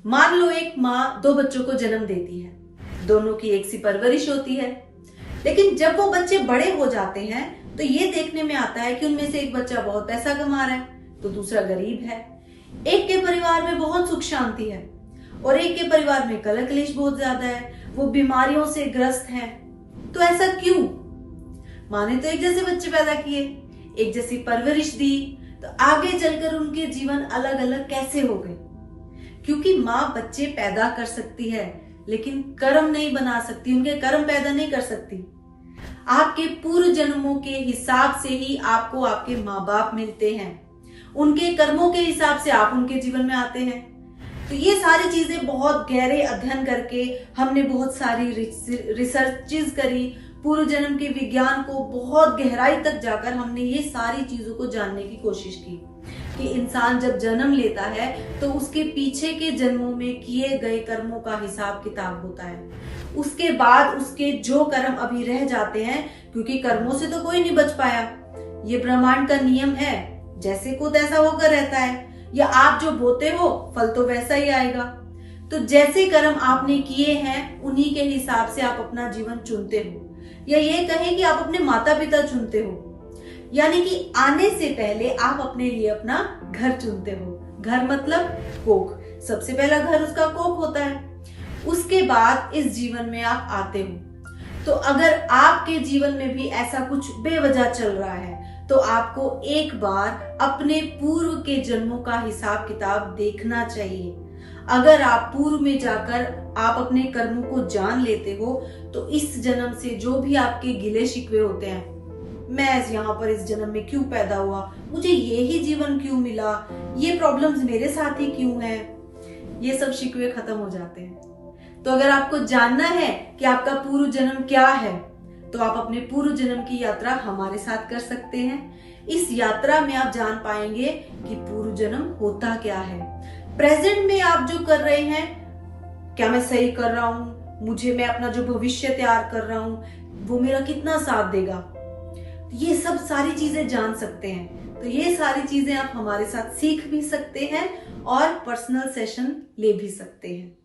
मान लो एक माँ दो बच्चों को जन्म देती है, दोनों की एक सी परवरिश होती है, लेकिन जब वो बच्चे बड़े हो जाते हैं तो ये देखने में आता है कि उनमें से एक बच्चा बहुत पैसा कमा रहा है तो दूसरा गरीब है। एक के परिवार में बहुत सुख शांति है और एक के परिवार में कलह क्लेश बहुत ज्यादा है, वो बीमारियों से ग्रस्त हैं। तो ऐसा क्यों? माँ ने तो एक जैसे बच्चे पैदा किए, एक जैसी परवरिश दी, तो आगे चलकर उनके जीवन अलग अलग कैसे हो गए? क्योंकि माँ बच्चे पैदा कर सकती है लेकिन कर्म नहीं बना सकती, उनके कर्म पैदा नहीं कर सकती। आपके पूर्व जन्मों के हिसाब से ही आपको आपके माँ बाप मिलते हैं, उनके कर्मों के हिसाब से आप उनके जीवन में आते हैं। तो ये सारी चीजें बहुत गहरे अध्ययन करके हमने बहुत सारी रिसर्चेज करी, पूर्व जन्म के विज्ञान को बहुत गहराई तक जाकर हमने ये सारी चीजों को जानने की कोशिश की कि इंसान जब जन्म लेता है तो उसके पीछे के जन्मों में किए गए कर्मों का हिसाब किताब होता है। उसके बाद उसके जो कर्म अभी रह जाते हैं, क्योंकि कर्मों से तो कोई नहीं बच पाया, ये ब्रह्मांड का नियम है, जैसे को तैसा होकर रहता है, या आप जो बोते हो फल तो वैसा ही आएगा। तो जैसे कर्म आपने किए हैं उन्हीं के हिसाब से आप अपना जीवन चुनते हो, या ये कहें कि आप अपने माता पिता चुनते हो, यानी कि आने से पहले आप अपने लिए अपना घर चुनते हो। घर मतलब कोख, सबसे पहला घर उसका कोख होता है, उसके बाद इस जीवन में आप आते हो। तो अगर आपके जीवन में भी ऐसा कुछ बेवजह चल रहा है तो आपको एक बार अपने पूर्व के जन्मों का हिसाब किताब देखना चाहिए। अगर आप पूर्व में जाकर आप अपने कर्मों को जान लेते हो तो इस जन्म से जो भी आपके गिले शिकवे होते हैं, मैं यहाँ पर इस जन्म में क्यों पैदा हुआ, मुझे ये ही जीवन क्यों मिला, ये प्रॉब्लम्स मेरे साथ ही क्यों हैं, ये सब शिकवे खत्म हो जाते हैं। तो अगर आपको जानना है कि आपका पूर्व जन्म क्या है तो आप अपने पूर्व जन्म की यात्रा हमारे साथ कर सकते हैं। इस यात्रा में आप जान पाएंगे कि पूर्व जन्म होता क्या है, प्रेजेंट में आप जो कर रहे हैं क्या मैं सही कर रहा हूं, मैं अपना जो भविष्य तैयार कर रहा हूं वो मेरा कितना साथ देगा, ये सब सारी चीजें जान सकते हैं। तो ये सारी चीजें आप हमारे साथ सीख भी सकते हैं और पर्सनल सेशन ले भी सकते हैं।